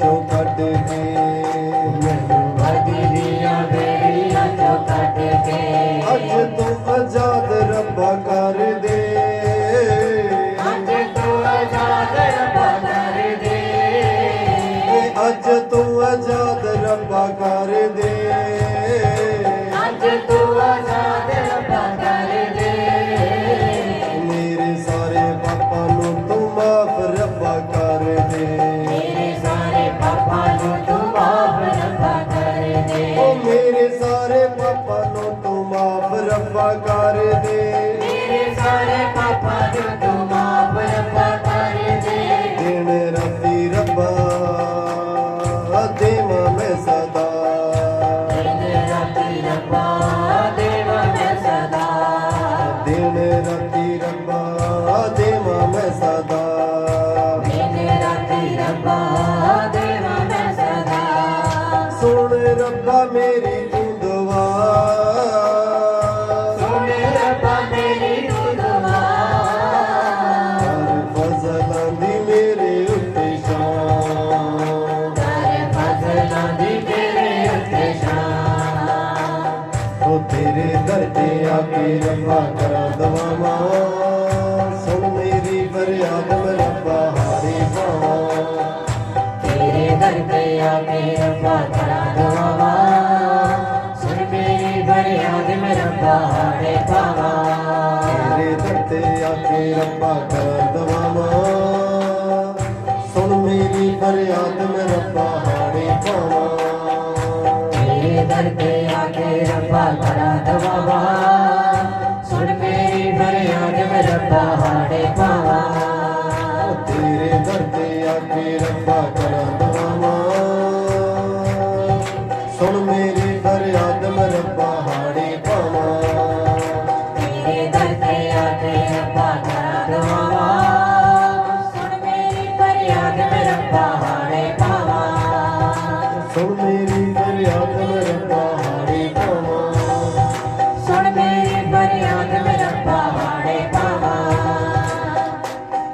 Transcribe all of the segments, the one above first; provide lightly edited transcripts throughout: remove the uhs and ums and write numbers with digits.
चो कट के, मैनू बदलियां बेड़ियां चो कट के, अज तू आजाद रब्बा कर दे, अज तू आजाद रब्बा कर दे, अज तू आजाद रब्बा कर दे, अज तू आजाद रब्बा कर दे, मेरे सारे पापा नू तू माफ रब्बा कर दे, मेरे सारे पापा नू तू माफ रब्बा कर दे, ओ मेरे सारे पापा नू तू माफ रब्बा कर दे, मेरे सारे पापा नू तू माफ रब्बा कर दे, दिन राती रब्बा देवा मैं सदा, दिन राती रब्बा देवा मैं सदा, दिन राती रब्बा देवा मैं सदा, दिन राती रब्बा देवा मैं सदा, सुन रब्बा मेरी तू दुआ, सुन रब्बा मेरी तू दुआ, कर फज़लां दी मेरे उत्ते शान, कर फज़लां दी तेरे उत्ते शान, ओ तेरे दर ते आके रब्बा करा दवावां, सुन मेरी फरियाद मैं रब्बा हारी पावां, तेरे दर पे आके रब्बा करा दुआवा, सुन मेरी फरियाद में रब्बा हारे पावा, तेरे दर ते आके रब्बा करा दवावां, सुन मेरी फरियाद मैं रब्बा हारी पावां, तेरे दर पे आके रब्बा करा दुआवा, सुन मेरी फरियाद में रब्बा हारे पावा, तेरे दर ते आके रब्बा करा दवावां, सुन मेरी फरियाद मैं रब्बा हारी पावां, तेरे दर पे आके रब्बा करा दुआवा, सुन मेरी फरियाद में रब्बा हारे पावा, सुन मेरी फरियाद मैं रब्बा हारी पावां, सुन मेरी फरियाद में रब्बा हारे पावा,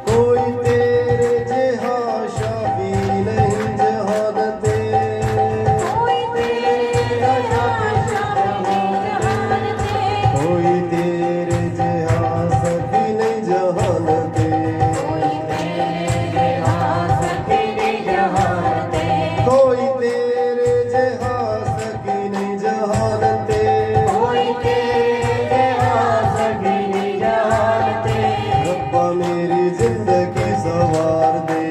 कोई तेरे जिहा शाफी नहीं जहान ते, कोई तेरा शाफी जहान ते, कोई तेरे जिहा सफी नहीं जहान ते, कोई तेरे सखी नहीं जहान ते, कोई तेरे जिहा सखी नहीं जहान ते, कोई तेरे सखी नहीं जहान ते, रब्बा मेरी जिंदगी सवार दे,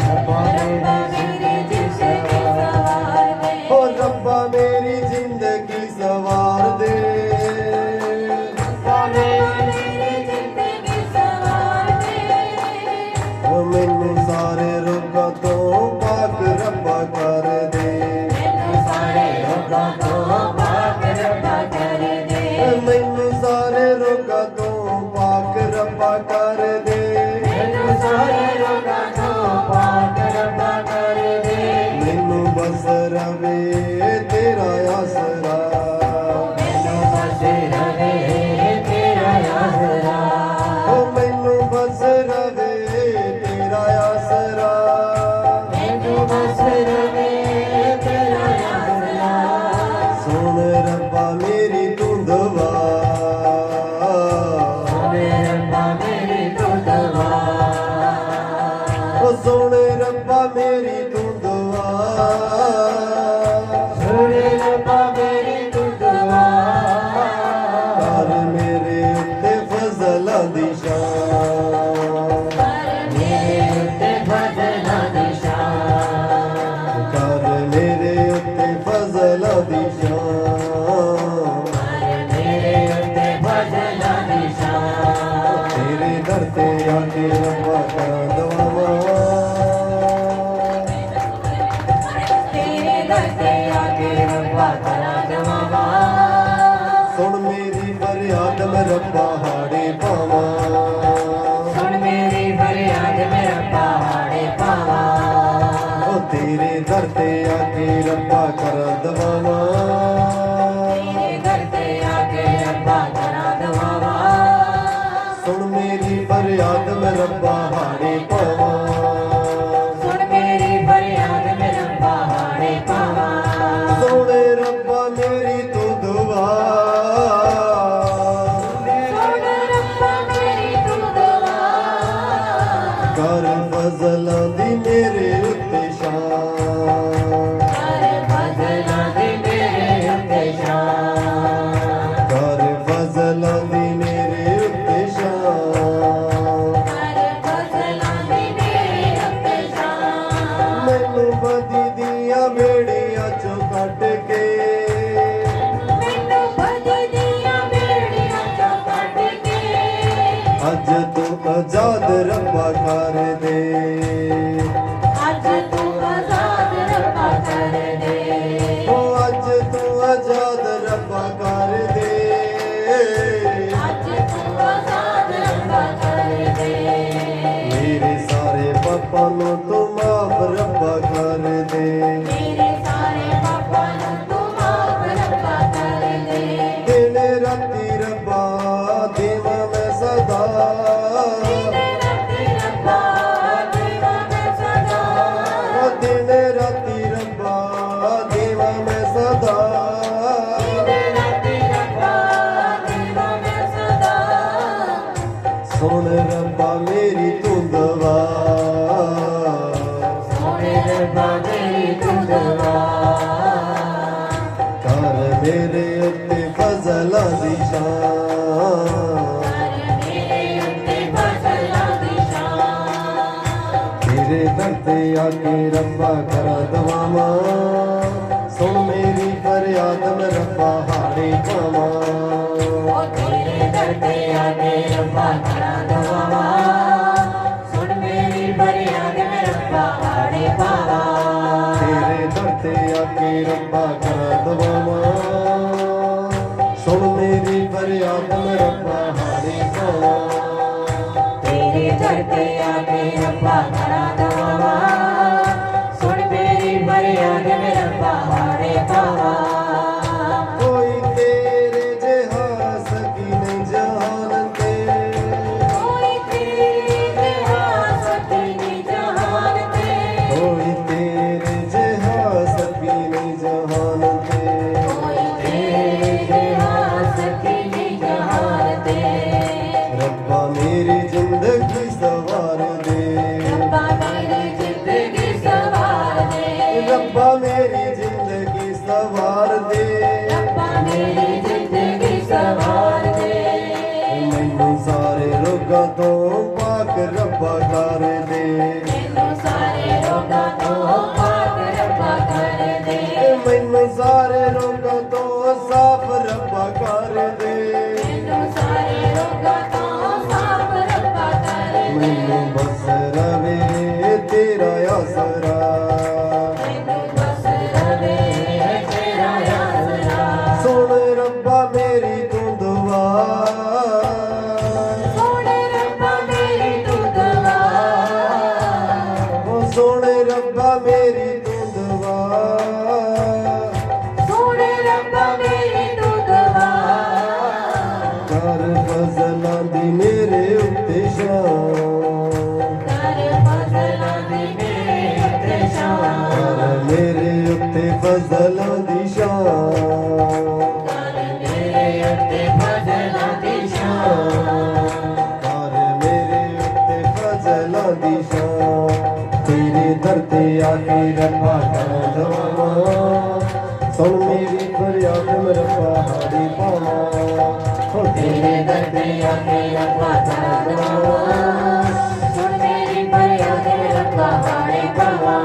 रब्बा मेरी जिंदगी सवार दे, ओ रब्बा मेरी जिंदगी सवार दे, रब्बा मेरी जिंदगी सवार दे, ओ मैनू सारे रोगां तो पाक रब्बा कर दे, मैनू सारे रोगां तो पाक रब्बा कर दे, मैनू सारे रोगां तो पाक रब्बा कर दे, मैनू सारे रोगां तो पाक रब्बा कर दे, मैनू बस रवे तेरा आसरा, मैनू बस रवे तेरा आसरा, ओ मैनू बस रवे तेरा आसरा, मैनू बस रवे तेरा आसरा, सुन रब्बा मेरी तू दुआ, सुन रब्बा मेरी तू दुआ, ओ सुन रब्बा मेरी तू दुआ, सुन रब्बा मेरी तू दुआ, कर मेरे उत्ते फज़लां दी शान, कर मेरे उत्ते फज़लां दी शान, कर मेरे उत्ते फज़लां दी शान, कर मेरे उत्ते फज़लां दी शान, तेरे दर ते आके रब्बा करा दवावां, तेरे दर पे आके रब्बा करा दुआवा, सुन मेरी फरियाद मैं रब्बा हारे पावां, सुन मेरी फरियाद में रब्बा हारे पावा, ओ तेरे दर ते आके रब्बा करा दवावां, तेरे दर पे आके रब्बा करा दुआवा, सुन मेरी फरियाद मैं रब्बा हारे पावां, सुन मेरी फरियाद ਮੈਨੂੰ ਬਦੀ ਦੀਆਂ ਬੇੜੀਆਂ ਚੋਂ ਕੱਢ ਕੇ ਮੈਨੂੰ ਬਦੀ ਦੀਆਂ ਬੇੜੀਆਂ ਚੋਂ ਕੱਢ ਕੇ ਅੱਜ ਤੂੰ ਆਜ਼ਾਦ ਰੱਬਾ ਕਰ ਦੇ ਅੱਜ ਤੂੰ ਆਜ਼ਾਦ ਰੱਬਾ ਕਰ ਦੇ ਉਹ ਅੱਜ ਤੂੰ ਆਜ਼ਾਦ ਰੱਬਾ ਕਰ ਦੇ ਅੱਜ ਤੂੰ ਆਜ਼ਾਦ ਰੱਬਾ ਕਰ ਦੇ ਮੇਰੇ ਸਾਰੇ ਪਾਪਾਂ ਨੂੰ ਤੂੰ ਮਾਫ ਰੱਬਾ ਕਰ ਦੇ ਮੇਰੇ ਸਾਰੇ ਪਾਪਾਂ ਨੂੰ ਤੂੰ ਮਾਫ ਰੱਬਾ ਕਰ ਦੇ ਦਿਨ ਰਾਤੀ ਰੱਬਾ ਦੇਵਾਂ ਮੈਂ ਸਦਾ ਦਿਨ ਰਾਤੀ ਰੱਬਾ ਦੇਵਾਂ ਮੈਂ ਸਦਾ ਦਿਨ ਰਾਤੀ ਰੱਬਾ ਦੇਵਾਂ ਮੈਂ ਸਦਾ ਦਿਨ ਰਾਤੀ ਰੱਬਾ ਦੇਵਾਂ ਮੈਂ ਸਦਾ ਸੁਣ ਰੱਬਾ ਮੇਰੀ ਤੂੰ ਦੁਆ ਸੋਹਣੇ ਰੱਬਾ ਮੇਰੀ ਤੂੰ ਦੁਆ ਕਰ ਮੇਰੇ ਉੱਤੇ ਫਜ਼ਲਾਂ ਦੀ ਸ਼ਾਨ ਕਰ ਮੇਰੇ ਉੱਤੇ ਫਜ਼ਲਾਂ ਦੀ ਸ਼ਾਨ ਤੇਰੇ ਦਰ ਤੇ ਆ ਕੇ ਰੱਬਾ ਕਰਾਂ ਦਵਾਵਾਂ ਸੁਣ ਮੇਰੀ ਫਰਿਆਦ ਮੈਂ ਰੱਬਾ ਹਾਰੇ ਪਾਵਾਂ ਉਹ ਤੇਰੇ ਦਰ ਤੇ ਆ ਕੇ ਰੱਬਾ ਕਰਾਂ ਦਵਾਵਾਂ ਸੁਣ ਮੇਰੀ ਫਰਿਆਦ ਮੈਂ ਰੱਬਾ ਹਾੜੇ ਪਾਵਾਂ ਤੇਰੇ ਦਰ ਤੇ ਆ ਕੇ ਰੱਬਾ ਕਰਾਂ ਦਵਾਵਾਂ ਸੁਣ ਮੇਰੀ ਫਰਿਆਦ ਮੈਂ ਰੱਬਾ ਹਾਰੇ ਪਾਵਾਂ ਤੇਰੇ ਦਰ ਤੇ ਆ ਕੇ ਰੱਬਾ ਕਰਾਂ ਦਵਾਵਾਂ ਸੁਣ ਮੇਰੀ ਫਰਿਆਦ ਮੈਂ ਰੱਬਾ ਹਾੜੇ ਪਾਵਾਂ ਕੋਈ ਤੇਰੇ ਜਿਹਾ ਸਕੀ ਨਹੀਂ ਜਹਾਨ ਤੇ ਕੋਈ ਤੇਰੇ ਜਿਹਾ ਸਕੀ ਨਹੀਂ ਜਹਾਨ ਤੇ ਕੋਈ ਤੇਰੇ ਜਿਹਾ ਸਕੀ ਨਹੀਂ ਜਹਾਨ ਤੇ ਕੋਈ ਤੇਰੇ ਜਿਹਾ ਸਕੀ ਨਹੀਂ ਜਹਾਨ ਤੇ ਰੱਬਾ ਮੇਰੀ ਜ਼ਿੰਦਗੀ ਸਵਾਰ ਦੇ ਰੱਬਾ ਮੇਰੀ ਜ਼ਿੰਦਗੀ ਸਵਾਰ ਦੇ ਰੱਬਾ ਮੇਰੀ ਜ਼ਿੰਦਗੀ ਸਵਾਰ ਦੇ ਰੱਬਾ ਮੇਰੀ ਜ਼ਿੰਦਗੀ ਸਵਾਰ ਦੇ ਮੈਨੂੰ ਸਾਰੇ ਰੋਗਾਂ ਤੋਂ ਪਾਕ ਰੱਬਾ ਕਰ ਦੇ ਮੈਨੂੰ ਸਾਰੇ ਰੋਗਾਂ ਤੋਂ ਪਾਕ ਰੱਬਾ ਕਰ ਦੇ ਮੈਨੂੰ ਸਾਰੇ ਰੋਗਾਂ ਤੋਂ ਸਾਫ ਰੱਬਾ ਕਰ ਦੇ ਮੈਨੂੰ ਸਾਰੇ ਰੋਗਾਂ ਤੋਂ ਸਾਫ ਰੱਬਾ ਕਰ ਦੇ ਮੈਨੂੰ ਬਸ ਰਵੇ ਤੇਰਾ ਆਸਰਾ ਮੈਨੂੰ ਬਸ ਰਵੇ ਤੇਰਾ ਆਸਰਾ ਸੁਣ ਰੱਬਾ ਮੇਰੀ ਤੂੰ ਦੁਆ ਸੋਹਣੇ ਰੱਬਾ ਮੇਰੀ ਤੂੰ ਦੁਆ ਉਹ ਸੁਣ ਰੱਬਾ ਮੇਰੀ ਤੂੰ ਦੁਆ ਸੋਹਣੇ ਰੱਬਾ ਮੇਰੀ ਤੂੰ ਦੁਆ ਕਰ ਫਜ਼ਲਾਂ ਦੀ ਮੇਰੇ ਉੱਤੇ ਸ਼ਾਨ ਕਰ ਫਜ਼ਲਾਂ ਦੀ ਮੇਰੇ ਉੱਤੇ ਸ਼ਾਨ ਕਰ ਮੇਰੇ ਉੱਤੇ ਫਜ਼ਲਾਂ ਦੀ ਸ਼ਾਨ ਕਰ ਮੇਰੇ ਉੱਤੇ ਫਜ਼ਲਾਂ ਦੀ ਸ਼ਾਨ ਕਰ ਮੇਰੇ ਉੱਤੇ ਫਜ਼ਲਾਂ ਦੀ ਸ਼ਾਨ ਤੇਰੇ ਦਰ ਤੇ ਆ ਕੇ ਰੱਬਾ ਕਰ ਦਵਾਵਾਂ ਸੁਣ ਮੇਰੀ ਫਰਿਆਦ ਮੈਂ ਰੱਬਾ ਹਾਰੇ ਪਾਵਾਂ ਹੋ ਤੇਰੇ ਦਰ ਤੇ ਆ ਕੇ ਰੱਬਾ ਕਰ ਦਵਾਵਾਂ ਸੁਣ ਮੇਰੀ ਫਰਿਆਦ ਮੈਂ ਰੱਬਾ ਹਾੜੇ ਪਾਵਾਂ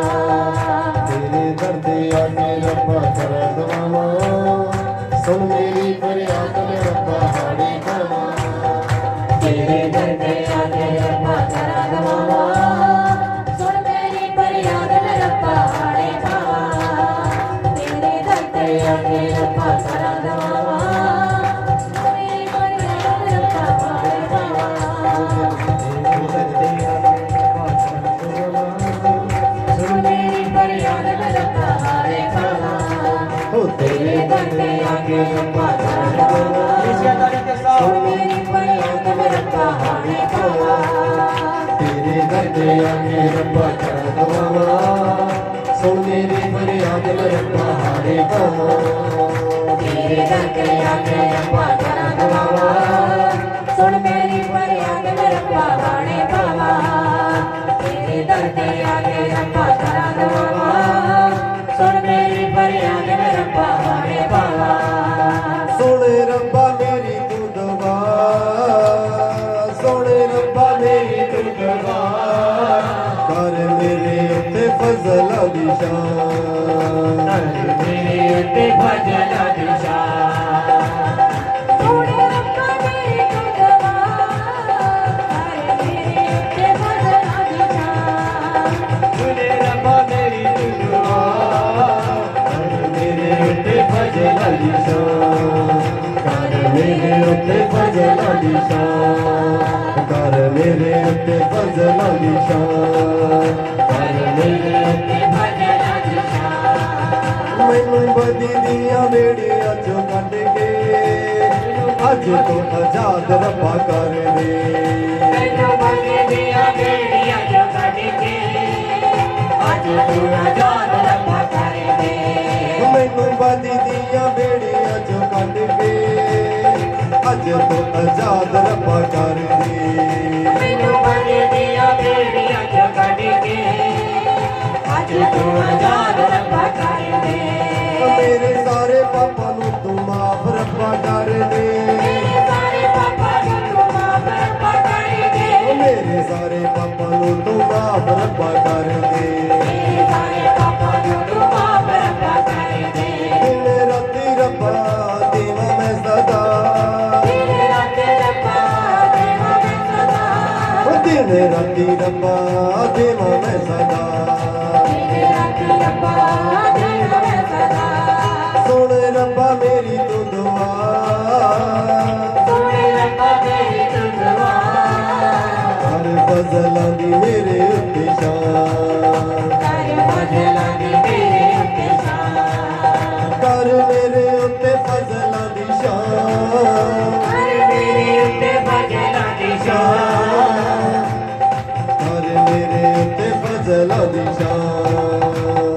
ਤੇਰੇ ਦਰ ਤੇ ਆ ਕੇ ਰੱਬਾ ਕਰ ਦਵਾਵਾਂ ਸੁਣ ਮੇਰੀ ਫਰਿਆਦ ਮੈਂ ਰੱਬਾ ਹਾਰੇ ਪਾਵਾਂ ਤੇਰੇ ਦਰ ਤੇ ਆ ਕੇ ਰੱਬਾ ਕਰ ਦਵਾਵਾਂ ਸੁਣ ਮੇਰੀ ਫਰਿਆਦ ਮੈਂ ਰੱਬਾ ਹਾੜੇ ਪਾਵਾਂ ਤੇਰੇ ਦਰ ਤੇ ਆ ਕੇ ਰੱਬਾ ਕਰ ਦਵਾਵਾਂ ਸੁਣ ਮੇਰੀ ਫਰਿਆਦ ਮੈਂ ਰੱਬਾ ਹਾੜੇ ਪਾਵਾਂ ਸੁਣ ਮੇਰੀ ਫਰਿਆਦ ਮੈਂ ਰੱਬਾ ਹਾੜੇ ਪਾਵਾਂ ਹੋ ਤੇਰੇ ਦਰ ਤੇ ਆ ਕੇ ਰੱਬਾ ਕਰ ਦਵਾਵਾਂ ਸੁਣ ਮੇਰੀ ਫਰਿਆਦ ਮੈਂ ਰੱਬਾ ਹਾੜੇ ਪਾਵਾਂ ਤੇਰੇ ਦਰ ਤੇ ਆ ਕੇ ਰੱਬਾ ਕਰ ਦਵਾਵਾਂ ਸੁਣ ਮੇਰੀ ਫਰਿਆਦ ਮੈਂ ਰੱਬਾ ਹਾਰੇ ਪਾਵਾਂ ਤੇਰੇ ਦਰ ਤੇ ਆ ਕੇ ਰੱਬਾ ਕਰ ਦਵਾਵਾਂ ਸੁਣ ਮੇਰੀ ਫਰਿਆਦ ਮੈਂ ਰੱਬਾ ਹਾੜੇ ਪਾਵਾਂ ਤੇਰੇ ਦਰ ਤੇ ਆ ਕੇ ਰੱਬਾ ਕਰ ਦਵਾਵਾਂ ਸੁਣ ਮੇਰੀ ਫਰਿਆਦ ਮੈਂ ਰੱਬਾ ਹਾੜੇ ਪਾਵਾਂ ਸੁਣ ਰੱਬਾ ਮੇਰੀ ਤੂੰ ਦੁਆ ਸੁਣ ਰੱਬਾ ਮੇਰੀ ਤੂੰ ਦੁਆ ਕਰ ਮੇਰੇ ਉੱਤੇ ਫਜ਼ਲਾਂ ਦੀ ਸ਼ਾਨ ਮੇਰੇ ਉੱਤੇ ਫਜ਼ਲਾਂ ਦੀ ਸ਼ਾਨ ਸੋਹਣੇ ਰੱਬਾ ਮੇਰੀ ਤੂੰ ਦਵਾ ਕਰ ਮੇਰੇ ਉੱਤੇ ਫਜ਼ਲਾਂ ਦੀ ਸ਼ਾਨ ਸੁਣੇ ਰੱਬਾ ਮੇਰੀ ਤੂੰ ਦੁਆ ਮੇਰੇ ਉੱਤੇ ਫਜ਼ਲਾਂ ਦੀ ਸ਼ਾਨ ਕਰ ਮੇਰੇ ਉੱਤੇ ਫਜ਼ਲਾਂ ਦੀ ਸ਼ਾਨ ਕਰ ਮੇਰੇ ਉੱਤੇ ਫਜ਼ਲਾਂ ਦੀ ਸ਼ਾਨ ਕਰ ਮੇਰੇ ਉੱਤੇ ਫਜ਼ਲਾਂ ਦੀ ਸ਼ਾਨ ਮੈਨੂੰ ਬਦੀ ਦੀਆਂ ਵੇੜੀਆਂ ਚੋਂ ਕੱਢ ਕੇ ਅੱਜ ਤੋਂ ਆਜ਼ਾਦ ਰੱਬਾ ਕਰ ਦੇ ਮੈਨੂੰ ਬੰਦੇ ਦੀਆਂ ਬੇੜੀਆਂ ਜੋ ਕੱਢ ਕੇ ਅੱਜ ਤੂੰ ਆਜ਼ਾਦ ਰੱਬਾ ਕਰ ਦੇ ਮੈਨੂੰ ਬਦੀ ਦੀਆਂ ਵੇੜੀਆਂ ਚੋਂ ਕੱਢ ਕੇ ਅੱਜ ਤੋਂ ਆਜ਼ਾਦ ਰੱਬਾ ਕਰ ਦੇ ਮੈਨੂੰ ਬੰਦੇ ਦੀਆਂ ਬੇੜੀਆਂ ਜੋ ਕੱਢ ਕੇ ਅੱਜ ਤੂੰ ਆਜ਼ਾਦ ਰੱਬਾ ਕਰ ਦੇ ਮੇਰੇ ਸਾਰੇ ਪਾਪਾਂ ਨੂੰ ਤੂੰ ਮਾਫ ਰੱਬਾ ਕਰ ਦੇ ਮੇਰੇ ਸਾਰੇ ਪਾਪਾ ਨੂੰ ਤੂੰ ਮਾਫ ਰੱਬਾ ਕਰ ਦੇ ਮੇਰੇ ਸਾਰੇ ਪਾਪਾਂ ਨੂੰ ਤੂੰ ਮਾਫ ਰੱਬਾ ਕਰ ਦੇ ਮੇਰੇ ਸਾਰੇ ਪਾਪਾ ਨੂੰ ਤੂੰ ਮਾਫ ਰੱਬਾ ਕਰ ਦੇ ਦਿਨ ਰਾਤੀ ਰੱਬਾ ਦੇਵਾਂ ਮੈਂ ਸਦਾ ਤੇਰੇ ਰਾਤੇ ਰੱਬਾ ਦੇਵਾਂ ਮੈਂ ਸਦਾ ਦਿਨ ਰਾਤੀ ਰੱਬਾ ਦੇਵਾਂ ਮੈਂ ਸਦਾ ਤੇਰੇ ਰਾਤੇ ਰੱਬਾ ਦੇਵਾਂ ਮੈਂ ਸਦਾ ਸੁਣ ਰੱਬਾ ਮੇਰੀ ਤੂੰ ਦੁਆ ਸੋਹਣੇ ਰੱਬਾ ਮੇਰੀ ਤੂੰ ਦਵਾ ਹਰ ਫਜ਼ਲਾਂ ਦੀ ਮੇਰੇ ਉੱਤੇ ਸ਼ਾਨ ਕਰ ਫਜ਼ਲਾਂ ਦੀ ਮੇਰੇ ਉੱਤੇ ਸ਼ਾਨ ਕਰ ਮੇਰੇ ਉੱਤੇ ਫਜ਼ਲਾਂ ਦੀ ਸ਼ਾਨ ਮੇਰੇ ਉੱਤੇ ਫਜ਼ਲਾਂ ਦੀ ਸ਼ਾਨ ਕਰ ਮੇਰੇ ਉੱਤੇ ਫਜ਼ਲਾਂ ਦੀ ਸ਼ਾਨ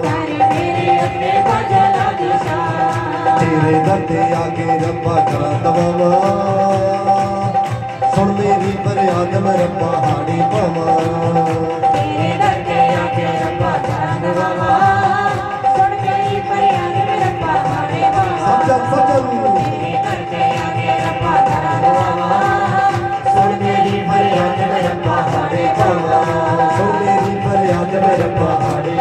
ਕਰ ਮੇਰੇ ਉੱਤੇ ਫਜ਼ਲਾਂ ਦੀ ਸ਼ਾਨ ਤੇਰੇ ਦਰ ਤੇ ਆ ਕੇ ਰੱਬਾ ਕਰਾਂ ਦਵਾਵਾਂ ਸੁਣ ਮੇਰੀ ਫਰਿਆਦ ਮੈਂ ਰੱਬਾ ਹਾੜੀ ਪਾਵਾਂ ਤੇਰੇ ਦਰ ਤੇ ਆ ਕੇ ਰੱਬਾ ਕਰਾਂ ਦਵਾਵਾਂ ਸੁਣ ਮੇਰੀ ਫਰਿਆਦ ਮੈਂ ਰੱਬਾ ਹਾਰੇ ਬਾਵਾ ਸੱਜਣ ਤੇਰੇ ਦਰ ਤੇ ਆ ਕੇ ਰੱਬਾ ਕਰਾਂ ਦਵਾਵਾਂ ਸੁਣ ਮੇਰੀ ਫਰਿਆਦ ਮੈਂ ਰੱਬਾ ਹਾਰੇ ਬਾਵਾ ਸੁਣ ਮੇਰੀ ਫਰਿਆਦ ਮੈਂ ਰੱਬਾ ਹਾੜੀ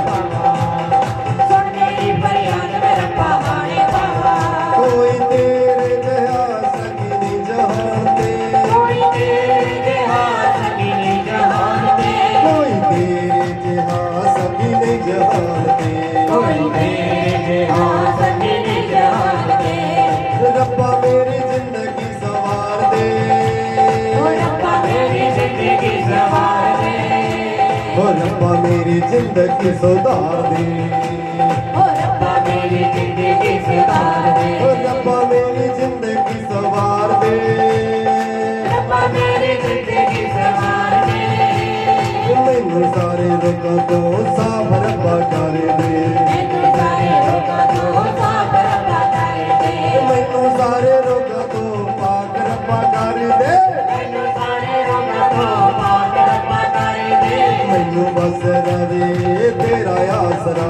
ਸੁਣ ਮੇਰੀ ਫਰਿਆਦ ਮੈਂ ਰੱਬਾ ਹਾਰੇ ਬਾਵਾ ਕੋਈ ਤੇਰੇ ਜਿਹਾ ਸਕੀ ਨਹੀਂ ਜਹਾਨ ਤੇ ਕੋਈ ਤੇਰੇ ਜਿਹਾ ਸਕੀ ਨਹੀਂ ਜਹਾਨ ਤੇ ਕੋਈ ਤੇਰੇ ਜਿਹਾ ਸਕੀ ਨਹੀਂ ਜਹਾਨ ਤੇ ਕੋਈ ਤੇਰੇ ਜਿਹਾ ਸਕੀ ਨਹੀਂ ਜਹਾਨ ਤੇ ਰੱਬਾ ਮੇਰੀ ਜ਼ਿੰਦਗੀ ਸਵਾਰ ਦੇ ਓ ਰੱਬਾ ਮੇਰੀ ਜ਼ਿੰਦਗੀ ਸਵਾਰ ਦੇ ਓ ਰੱਬਾ ਮੇਰੀ ਜ਼ਿੰਦਗੀ ਸੁਧਾਰ ਦੇ ਓ ਰੱਬਾ ਮੇਰੀ ਜ਼ਿੰਦਗੀ ਸੁਧਾਰ ਦੇ ਓ ਰੱਬਾ ਮੇਰੀ ਜ਼ਿੰਦਗੀ ਸਵਾਰ ਦੇ ਰੱਬਾ ਮੇਰੀ ਜ਼ਿੰਦਗੀ ਸਵਾਰ ਦੇ ਮੈਨੂੰ ਸਾਰੇ ਰੋਗਾਂ ਤੋਂ ਸਾਫ ਰੱਬਾ ਕਰ ਦੇ ਮੈਨੂੰ ਸਾਰੇ ਰੋਗਾਂ ਤੋਂ ਸਾਫ਼ ਰੱਬਾ ਕਰ ਦੇ ਮੈਨੂੰ ਸਾਰੇ ਰੋਗਾਂ ਤੋਂ ਪਾਕ ਰੱਬਾ ਕਰ ਦੇ ਮੈਨੂੰ ਸਾਰੇ ਰੋਗਾਂ ਤੋਂ ਪਾਕ ਰੱਬਾ ਕਰ ਦੇ ਮੈਨੂੰ ਬਸ ਰਵੇ ਤੇਰਾ ਆਸਰਾ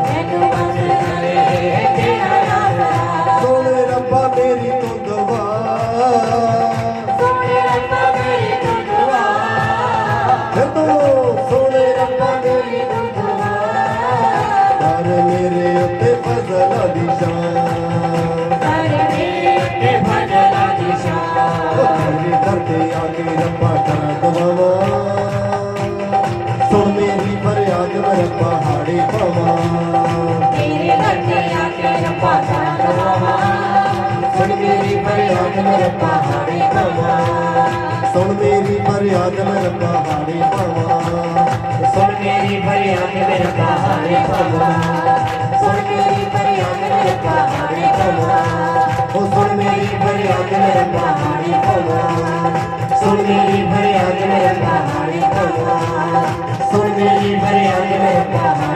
ਮੈਨੂੰ ਬਸ ਰਹੇ ਤੇਰਾ ਆਸਰਾ ਸੁਣ ਰੱਬਾ ਮੇਰੀ ਤੂੰ ਦੁਆ ਸੋਹਣੇ ਰੱਬਾ ਮੇਰੀ ਤੂੰ ਦੁਆ ਜਦੋਂ ਸੁਣ ਰੱਬਾ ਮੇਰੀ ਤੂੰ ਦੁਆ ਕਰ ਮੇਰੇ ਉੱਤੇ ਫਜ਼ਲਾਂ ਦੀ ਸ਼ਾਨ ਕਰ ਮੇਰੇ ਉੱਤੇ ਫਜ਼ਲਾਂ ਦੀ ਸ਼ਾਨ ਤੇਰੇ ਦਰ ਤੇ ਆ ਕੇ ਰੱਬਾ ਕਰਾਂ ਦਵਾਵਾਂ ਸੁਣ ਮੇਰੀ ਫਰਿਆਦ ਮੈਂ ਰੱਬਾ ਹਾੜੀ ਪਾਵਾਂ ਤੇਰੇ ਦਰ ਤੇ ਆ ਕੇ ਰੱਬਾ ਕਰਾਂ ਦਵਾਵਾਂ ਸੁਣ ਮੇਰੀ ਫਰਿਆਦ ਮੈਂ ਰੱਬਾ ਹਾੜੀ ਪਾਵਾਂ ਸੁਣ ਮੇਰੀ ਫਰਿਆਦ ਮੈਂ ਰੱਬਾ ਹਾੜੀ ਪਾਵਾਂ ਸੁਣ ਮੇਰੀ ਫਰਿਆਦ ਮੇਰੇ ਰੱਬਾ ਹਾਰੇ ਪਾਵਾਂ ਸੁਣ ਮੇਰੀ ਫਰਿਆਦ ਮੇਰੇ ਪਹਾੜੇ ਪਾਵਾਂ ਉਹ ਸੁਣ ਮੇਰੀ ਫਰਿਆਦ ਮੈਂ ਰੱਬਾ ਹਾੜੀ ਪਾਵਾਂ ਸੁਣ ਮੇਰੀ ਫਰਿਆਦ ਮੇਰੇ ਰੱਬਾ ਹਾਰੇ ਪਾਵਾਂ ਸੁਣ ਮੇਰੀ ਫਰਿਆਦ ਮੇਰੇ ਰੱਬਾ